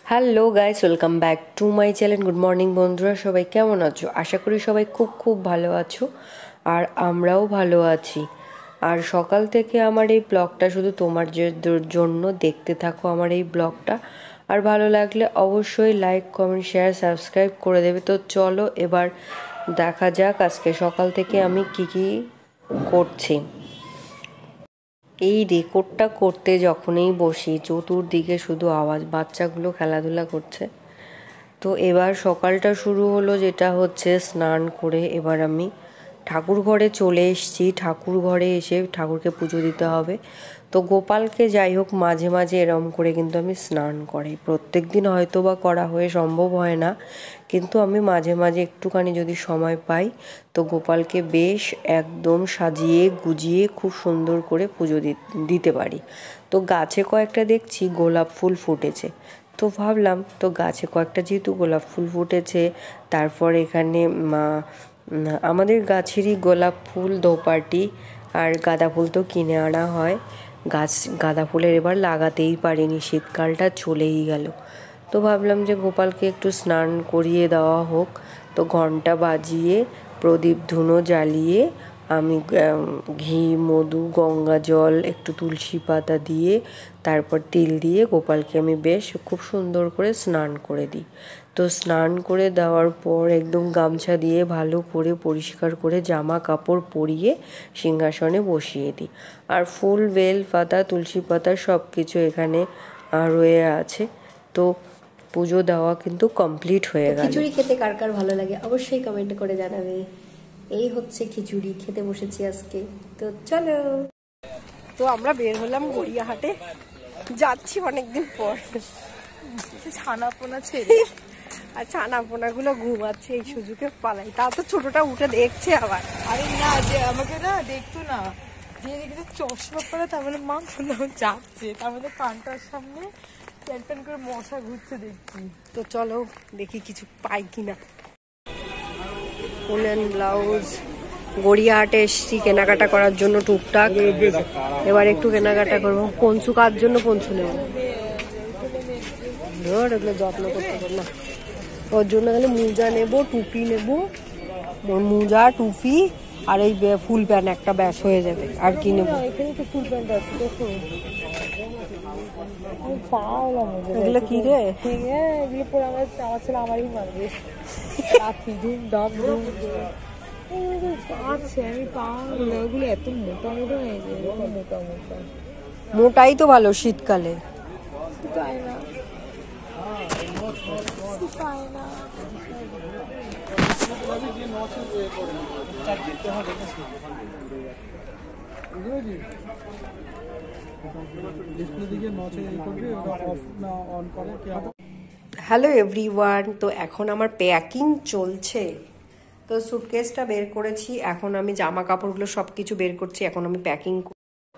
Hello guys, welcome back to my channel. Good morning বন্ধুরা, সবাই কেমন আছো? আশা করি সবাই খুব খুব ভালো আছো, আর আমরাও ভালো আছি। আর সকাল থেকে আমার এই ব্লগটা শুধু তোমার জন্য দেখতে থাকো আমার এই ব্লগটা। আর ভালো লাগলে অবশ্যই লাইক, কমেন্ট, শেয়ার, সাবস্ক্রাইব করে দেবে। তো চলো এবার দেখা যাক আজকে সকাল থেকে আমি কি করছি। এই রেকর্ডটা করতে যখনই বসি চতুর্দিকে শুধু আওয়াজ, বাচ্চাগুলো খেলাধুলা করছে। তো এবার সকালটা শুরু হলো, যেটা হচ্ছে স্নান করে এবার আমি ঠাকুর ঘরে চলে এসেছি। ঠাকুর ঘরে এসে ঠাকুরকে পুজো দিতে হবে। তো গোপালকে যাই হোক মাঝে মাঝে এরম করে কিন্তু আমি স্নান করি। প্রত্যেক দিন হয়তো বা করা হয়ে সম্ভব হয় না, কিন্তু আমি মাঝে মাঝে একটুখানি যদি সময় পাই তো গোপালকে বেশ একদম সাজিয়ে গুজিয়ে খুব সুন্দর করে পুজো দিতে পারি। তো গাছে কয়েকটা দেখছি গোলাপ ফুল ফুটেছে, তো ভাবলাম তো গাছে কয়েকটা যেহেতু গোলাপ ফুল ফুটেছে, তারপর এখানে আমাদের গাছেরই গোলাপ ফুল, দোপাটি আর গাঁদা ফুল তো কিনে আনা হয়। গাঁদা ফুলের এবার লাগাতেই পারিনি, শীতকালটা চলেই গেল। তো ভাবলাম যে গোপালকে একটু স্নান করিয়ে দেওয়া হোক। তো ঘন্টা বাজিয়ে প্রদীপ ধুনো জ্বালিয়ে আমি ঘি, মধু, গঙ্গা জল, একটু তুলসী পাতা দিয়ে তারপর তিল দিয়ে গোপালকে আমি বেশ খুব সুন্দর করে স্নান করে দিই। তো স্নান করে দেওয়ার পর একদম গামছা দিয়ে ভালো করে পরিষ্কার করে জামা কাপড় পরিয়ে সিংহাসনে বসিয়ে দিই। আর ফুল, বেল পাতা, তুলসী পাতা সব কিছু এখানে রয়ে আছে। তো পুজো দেওয়া কিন্তু কমপ্লিট হয়ে গেল। খিচুড়ি খেতে কার কার ভালো লাগে অবশ্যই কমেন্ট করে জানাবে। এই হচ্ছে খিচুড়ি, খেতে বসেছি আজকে। তো চলো, তো আমরা বের হলাম গড়িয়াহাটে, যাচ্ছি অনেকদিন পর। ছানাপোনা ছেড়ে আর ছানাপোনাগুলো ঘুমাচ্ছে, এই সুযোগে পালাই। তা তো ছোটটা উঠে দেখছে আবার। আরে না, যে আমাকে না দেখতো না, যে দেখতে চশমা পরে, তার মানে মা কোথাও যাচ্ছে, তার মধ্যে কানটার সামনে প্যান করে মশা ঘুরছে দেখছি। তো চলো দেখি কিছু পাই কিনা। উলেন ব্লাউজ, গড়িয়াহাটে এসছি কেনাকাটা করার জন্য টুকটাক। এবার একটু কেনাকাটা করবো, পঞ্চু কার জন্য পঞ্চু নেবো। এগুলো যত্ন করতে পার না, ওর জন্য গেলে মোজা নেবো, টুপি নেবো। মোজা, টুপি আর এই ফুল প্যান্ট একটা ব্যাস হয়ে যাবে। আর কি নেবো? এখানে তো ফুল প্যান্ট আছে, দেখো। এগুলো কি রে? এগুলো পরে আমার ছেলে আমারই মারবে। লাঠি ধুম ডাব ধুম আছে, আমি পাগল। ওগুলো এত মোটা মোটা হয়ে যায়, মোটা মোটা। মোটাই তো ভালো শীতকালে। শুকায় না, শুকায় না। হ্যালো এভরিওয়ান, তো এখন আমার প্যাকিং চলছে। তো সুটকেসটা বের করেছি, এখন আমি জামা কাপড়গুলো সব কিছু বের করছি, এখন আমি প্যাকিং।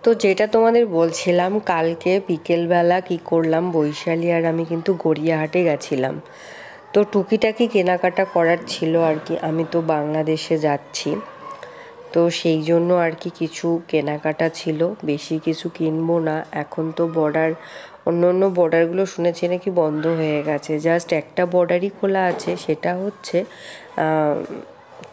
তো যেটা তোমাদের বলছিলাম, কালকে বিকেলবেলা কি করলাম, বৈশালী আর আমি কিন্তু গড়িয়াহাটে গেছিলাম। তো টুকিটাকি কেনাকাটা করার ছিল আর কি। আমি তো বাংলাদেশে যাচ্ছি, তো সেই জন্য আর কি কিছু কেনাকাটা ছিল। বেশি কিছু কিনবো না, এখন তো অন্য বর্ডারগুলো শুনেছি নাকি বন্ধ হয়ে গেছে। জাস্ট একটা বর্ডারই খোলা আছে, সেটা হচ্ছে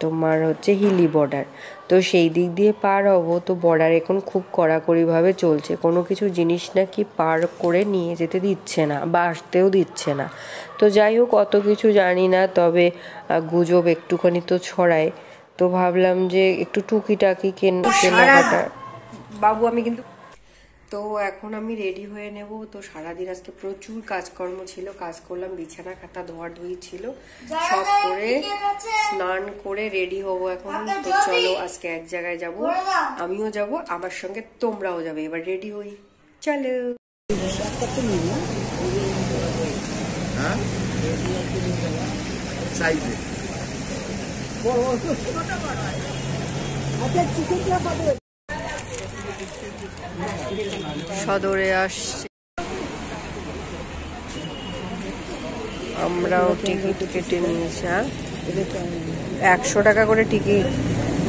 তোমার হচ্ছে হিলি বর্ডার। তো সেই দিক দিয়ে পার হব। তো বর্ডার এখন খুব কড়াকড়িভাবে চলছে, কোনো কিছু জিনিস নাকি পার করে নিয়ে যেতে দিচ্ছে না বা আসতেও দিচ্ছে না। তো যাই হোক, অত কিছু জানি না, তবে গুজব একটুখানি তো ছড়ায়। তো ভাবলাম যে একটু টুকিটাকি কেনাকাটা। বাবু আমি কিন্তু, তো এখন আমি রেডি হয়ে নেব। তো সারাদিন আজকে প্রচুর কাজকর্ম ছিল, কাজ করলাম, বিছানা খাতা ধোয়াধুয়ি ছিল, সব করে স্নান করে রেডি হব এখন। তো চলো আজকে এক জায়গায় যাব, আমিও যাব, আমার সঙ্গে তোমরাও যাবে। এবার রেডি হই, চলো। সদরে আসছে, আমরাও টিকিট কেটে নিয়েছি। 100 টাকা করে টিকিট,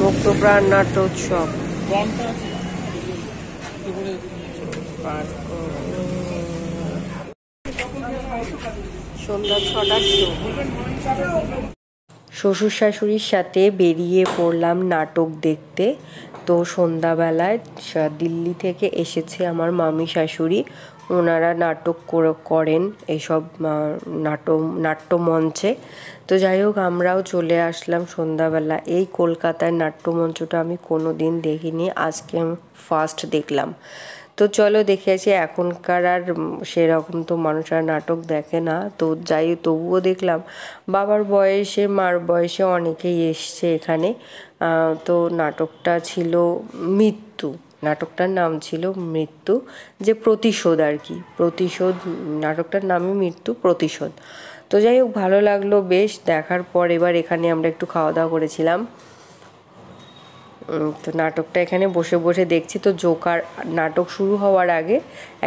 মুক্তপ্রাণ নাট্যোৎসব। সন্ধ্যা 6টার শো। শ্বশুর শাশুড়ির সাথে বেরিয়ে পড়লাম নাটক দেখতে। তো সন্ধ্যাবেলায় দিল্লি থেকে এসেছে আমার মামি শাশুড়ি, ওনারা নাটক করেন এইসব নাট্যমঞ্চে। তো যাই হোক আমরাও চলে আসলাম সন্ধ্যাবেলা। এই কলকাতার নাট্যমঞ্চটা আমি কোনো দিন দেখিনি, আজকে আমি ফার্স্ট দেখলাম। তো চলো দেখে আসি। এখনকার আর সেরকম তো মানুষ আর নাটক দেখে না, তো যাই তবুও দেখলাম। বাবার বয়সে মার বয়সে অনেকেই এসছে এখানে। তো নাটকটা ছিল মৃত্যু, নাটকটার নাম ছিল মৃত্যু, যে প্রতিশোধ আর কি, প্রতিশোধ, নাটকটার নামই মৃত্যু প্রতিশোধ। তো যাই হোক ভালো লাগলো বেশ। দেখার পর এবার এখানে আমরা একটু খাওয়া দাওয়া করেছিলাম। তো নাটকটা এখানে বসে বসে দেখছি। তো জোকার নাটক শুরু হওয়ার আগে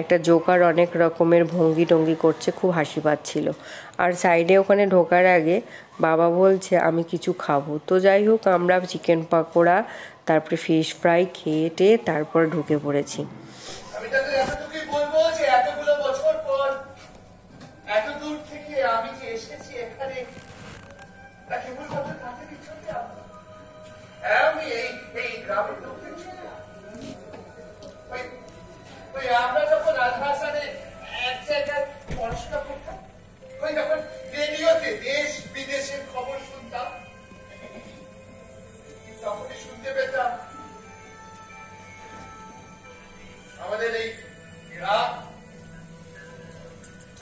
একটা জোকার অনেক রকমের ভঙ্গি টঙ্গি করছে, খুব হাসি পাচ্ছিল। আর সাইডে ওখানে ঢোকার আগে বাবা বলছে আমি কিছু খাবো। তো যাই হোক আমরা চিকেন পাকোড়া তারপরে ফিশ ফ্রাই খেয়ে টেয়ে তারপর ঢুকে পড়েছি। আমি তাদের এতটুকুই বলবো যে এতগুলো বছর পর এত দূর থেকে আমি যে এসেছি এখানে কেবলমাত্র তাদের ইচ্ছাতে আমি এই গ্রামের লোকদের জন্য। ওই আমরা যখন রাজভাষানে এক জায়গায় পড়াশোনা করতাম, ওই যখন রেডিওতে দেশ বিদেশের খবর শুনতাম, তখনই শুনতে পেতাম আমাদের এই গ্রাম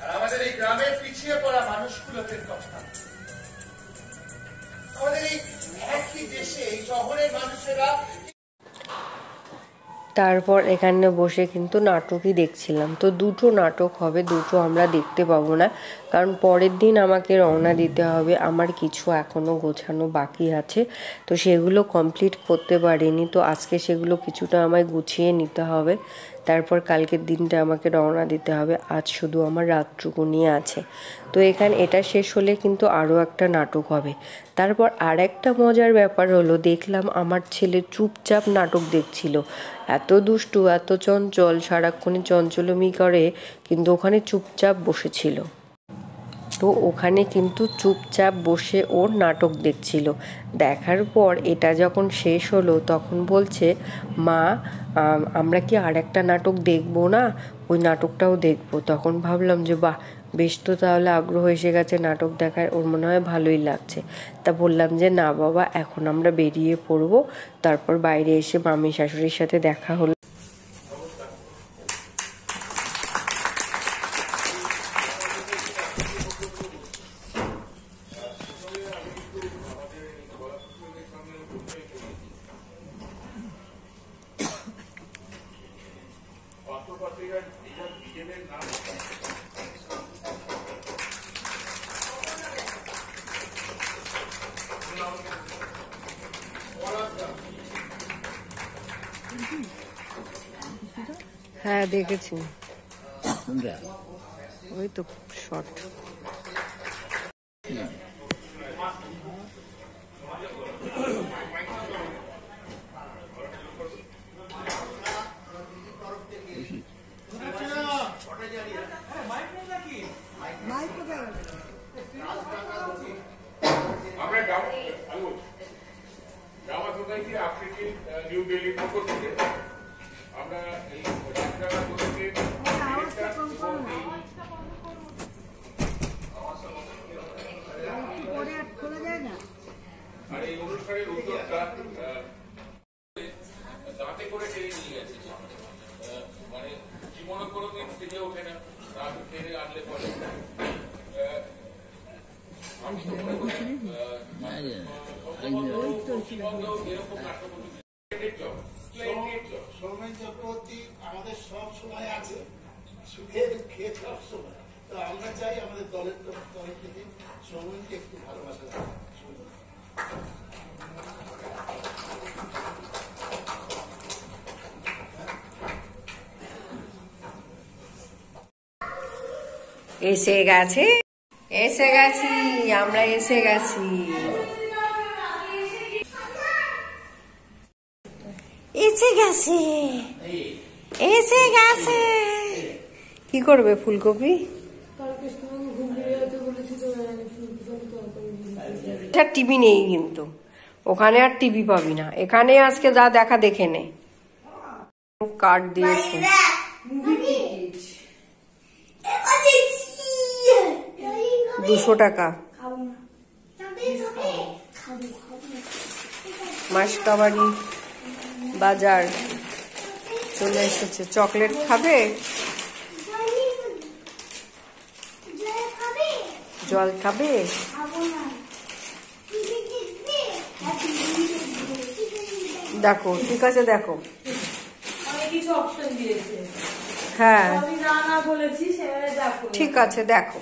আর আমাদের এই গ্রামের পিছিয়ে পড়া মানুষগুলোকে কথা। আমাদের এই একই দেশে এই শহরের মানুষেরা। তারপর এখানে বসে কিন্তু নাটকই দেখছিলাম। তো দুটো নাটক হবে, দুটো আমরা দেখতে পাবো না, কারণ পরের দিন আমাকে রওনা দিতে হবে। আমার কিছু এখনও গোছানো বাকি আছে, তো সেগুলো কমপ্লিট করতে পারিনি। তো আজকে সেগুলো কিছুটা আমায় গুছিয়ে নিতে হবে, তারপর কালকের দিনটা আমাকে রওনা দিতে হবে। আজ শুধু আমার রাতটুকুনি আছে। তো এখানে এটা শেষ হলে কিন্তু আরও একটা নাটক হবে। তারপর আর একটা মজার ব্যাপার হলো, দেখলাম আমার ছেলে চুপচাপ নাটক দেখছিল। এত দুষ্টু, এত চঞ্চল, সারাক্ষণই চঞ্চলমি করে, কিন্তু ওখানে চুপচাপ বসেছিল। তো ওখানে কিন্তু চুপচাপ বসে ওর নাটক দেখছিল। দেখার পর এটা যখন শেষ হলো তখন বলছে মা আমরা কি আর একটা নাটক দেখবো না, ওই নাটকটাও দেখবো। তখন ভাবলাম যে বাহ, বেশ, তো তাহলে আগ্রহ এসে গেছে নাটক দেখার, ওর মনে হয় ভালোই লাগছে। তা বললাম যে না বাবা, এখন আমরা বেরিয়ে পড়বো। তারপর বাইরে এসে মামি শাশুড়ির সাথে দেখা হলো। হ্যাঁ দেখেছি, ওই তো শর্ট। জামা সোসাইটি আফ্রিকি নিউ দিল্লির পক্ষ থেকে আমরা এই আর এই অনুষ্ঠানের উদ্যোগটা দাঁতে করে টেনে নিয়ে গেছে, মানে জীবনে কোনোদিন স্টেজে ওঠে না, দাঁত টেনে আনলে পরে আমি তো মনে করি এরকম নাটক সৌমেন চক্রবর্তী আমাদের সব সময় আছে, সুখে দুঃখে সব সময়। তো আমরা চাই আমাদের দলের তরফ থেকে সৌমেনকে একটু ভালোবাসা দেওয়া। এসে গেছে, এসে গেছি, আমরা এসে গেছি। এসে গেছে, এসে গেছে। কি করবে ফুলকপি? এটা টিভি নেই কিন্তু, ওখানে আর টিভি পাবি না, এখানে আজকে যা দেখা দেখে নে। কার্ড দিয়েছে, 200 টাকা। মাসকাবাড়ি বাজার চলে এসেছে। চকলেট খাবে? জল খাবে? দেখো, ঠিক আছে, দেখো। হ্যাঁ ঠিক আছে, দেখো।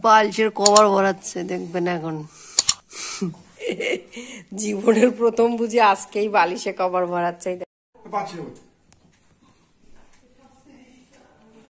বালিশের কভার ভরাচ্ছে, দেখবেন এখন। জীবনের প্রথম বুঝি আজকেই বালিশে কভার ভরাচ্ছে।